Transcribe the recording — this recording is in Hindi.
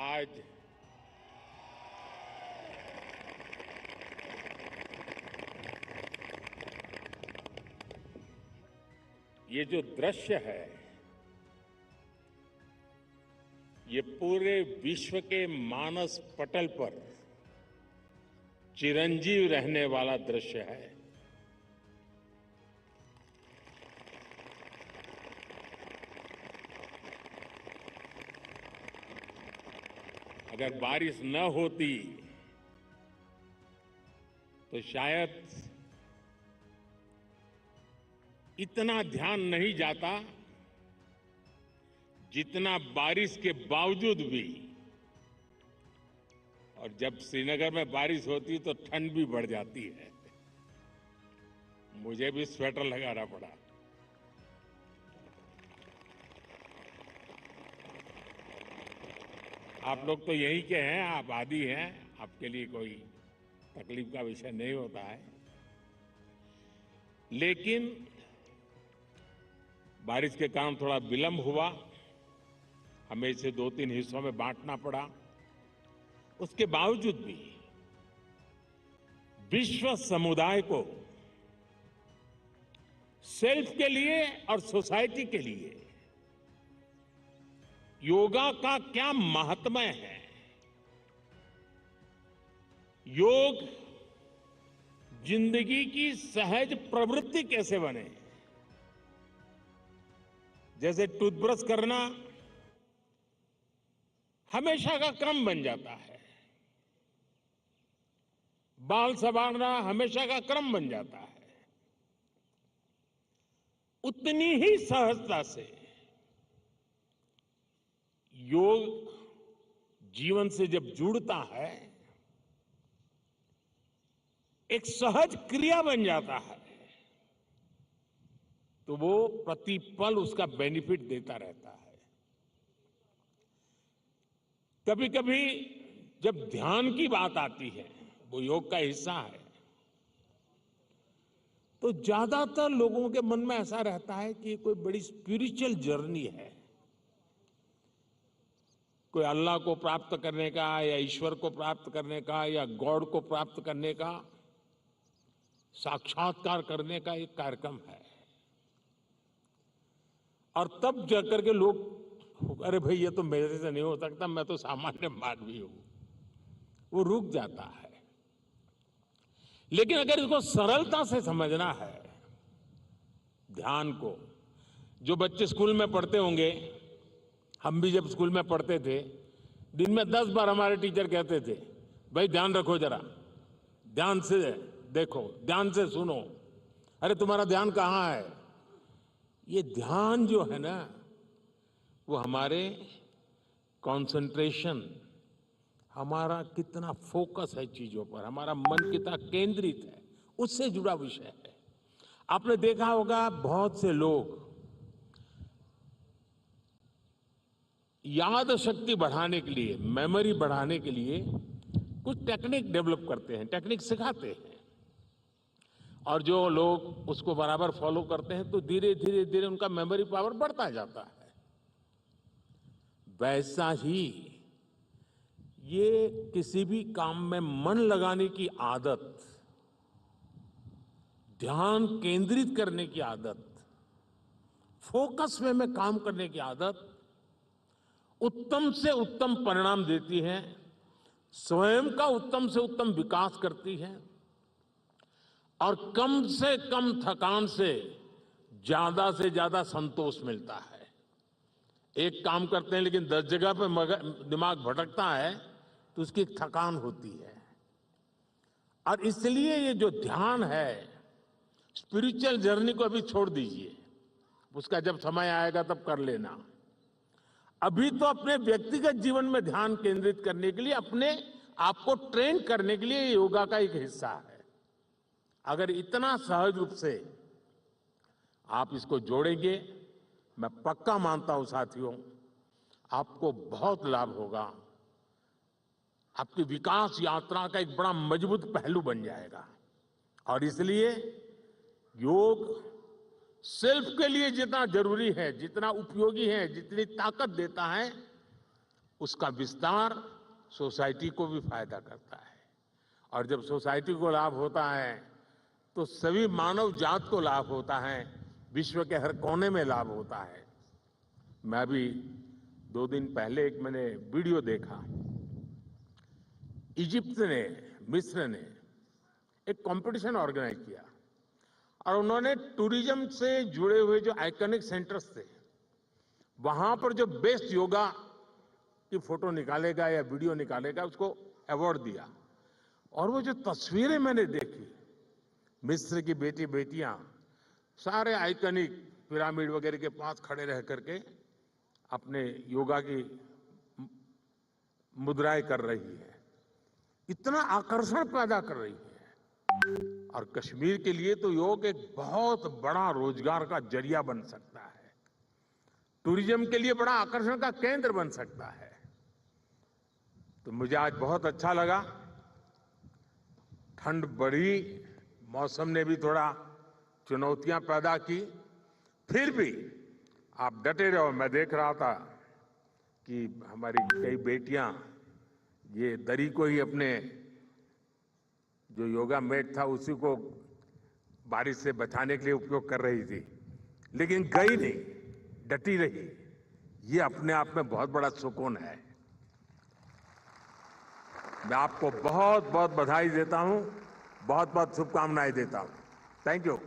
आज ये जो दृश्य है, ये पूरे विश्व के मानस पटल पर चिरंजीव रहने वाला दृश्य है। अगर बारिश न होती तो शायद इतना ध्यान नहीं जाता जितना बारिश के बावजूद भी। और जब श्रीनगर में बारिश होती तो ठंड भी बढ़ जाती है। मुझे भी स्वेटर लगाना पड़ा। आप लोग तो यहीं के हैं, आप आदी हैं, आपके लिए कोई तकलीफ का विषय नहीं होता है। लेकिन बारिश के कारण थोड़ा विलंब हुआ, हमें इसे 2-3 हिस्सों में बांटना पड़ा। उसके बावजूद भी विश्व समुदाय को सेल्फ के लिए और सोसाइटी के लिए योगा का क्या महात्म्य है, योग जिंदगी की सहज प्रवृत्ति कैसे बने। जैसे टूथब्रश करना हमेशा का क्रम बन जाता है, बाल संवारना हमेशा का क्रम बन जाता है, उतनी ही सहजता से योग जीवन से जब जुड़ता है एक सहज क्रिया बन जाता है, तो वो प्रतिपल उसका बेनिफिट देता रहता है। कभी कभी जब ध्यान की बात आती है, वो योग का हिस्सा है, तो ज्यादातर लोगों के मन में ऐसा रहता है कि कोई बड़ी स्पिरिचुअल जर्नी है, कोई अल्लाह को प्राप्त करने का या ईश्वर को प्राप्त करने का या गॉड को प्राप्त करने का, साक्षात्कार करने का एक कार्यक्रम है। और तब जाकर के लोग, अरे भाई ये तो मेरे से नहीं हो सकता, मैं तो सामान्य मानवी हूं, वो रुक जाता है। लेकिन अगर इसको सरलता से समझना है, ध्यान को, जो बच्चे स्कूल में पढ़ते होंगे, हम भी जब स्कूल में पढ़ते थे, दिन में 10 बार हमारे टीचर कहते थे, भाई ध्यान रखो, जरा ध्यान से देखो, ध्यान से सुनो, अरे तुम्हारा ध्यान कहाँ है। ये ध्यान जो है ना, वो हमारे कंसंट्रेशन, हमारा कितना फोकस है चीजों पर, हमारा मन कितना केंद्रित है, उससे जुड़ा विषय है। आपने देखा होगा बहुत से लोग याद शक्ति बढ़ाने के लिए, मेमोरी बढ़ाने के लिए कुछ टेक्निक डेवलप करते हैं, टेक्निक सिखाते हैं, और जो लोग उसको बराबर फॉलो करते हैं तो धीरे धीरे धीरे उनका मेमोरी पावर बढ़ता जाता है। वैसा ही ये किसी भी काम में मन लगाने की आदत, ध्यान केंद्रित करने की आदत, फोकस में काम करने की आदत उत्तम से उत्तम परिणाम देती है, स्वयं का उत्तम से उत्तम विकास करती है, और कम से कम थकान से ज्यादा संतोष मिलता है। एक काम करते हैं लेकिन 10 जगह पे दिमाग भटकता है तो उसकी एक थकान होती है। और इसलिए ये जो ध्यान है, स्पिरिचुअल जर्नी को अभी छोड़ दीजिए, उसका जब समय आएगा तब कर लेना। अभी तो अपने व्यक्तिगत जीवन में ध्यान केंद्रित करने के लिए, अपने आप को ट्रेन करने के लिए योगा का एक हिस्सा है। अगर इतना सहज रूप से आप इसको जोड़ेंगे, मैं पक्का मानता हूं साथियों, आपको बहुत लाभ होगा। आपकी विकास यात्रा का एक बड़ा मजबूत पहलू बन जाएगा। और इसलिए योग सेल्फ के लिए जितना जरूरी है, जितना उपयोगी है, जितनी ताकत देता है, उसका विस्तार सोसाइटी को भी फायदा करता है और जब सोसाइटी को लाभ होता है तो सभी मानव जात को लाभ होता है, विश्व के हर कोने में लाभ होता है। मैं अभी 2 दिन पहले एक मैंने वीडियो देखा। इजिप्ट ने, मिस्र ने एक कंपटीशन ऑर्गेनाइज किया और उन्होंने टूरिज्म से जुड़े हुए जो आइकॉनिक सेंटर्स थे वहां पर जो बेस्ट योगा की फोटो निकालेगा या वीडियो निकालेगा उसको अवार्ड दिया। और वो जो तस्वीरें मैंने देखी, मिस्र की बेटी बेटियां सारे आइकॉनिक पिरामिड वगैरह के पास खड़े रह करके अपने योगा की मुद्राएं कर रही है, इतना आकर्षण पैदा कर रही है। और कश्मीर के लिए तो योग एक बहुत बड़ा रोजगार का जरिया बन सकता है, टूरिज्म के लिए बड़ा आकर्षण का केंद्र बन सकता है। तो मुझे आज बहुत अच्छा लगा। ठंड बढ़ी, मौसम ने भी थोड़ा चुनौतियां पैदा की, फिर भी आप डटे रहो। मैं देख रहा था कि हमारी कई बेटियां ये दरी को ही अपने जो योगा मैट था उसी को बारिश से बचाने के लिए उपयोग कर रही थी, लेकिन गई नहीं, डटी रही। ये अपने आप में बहुत बड़ा सुकून है। मैं आपको बहुत बहुत बधाई देता हूं, बहुत बहुत शुभकामनाएं देता हूं। Thank you.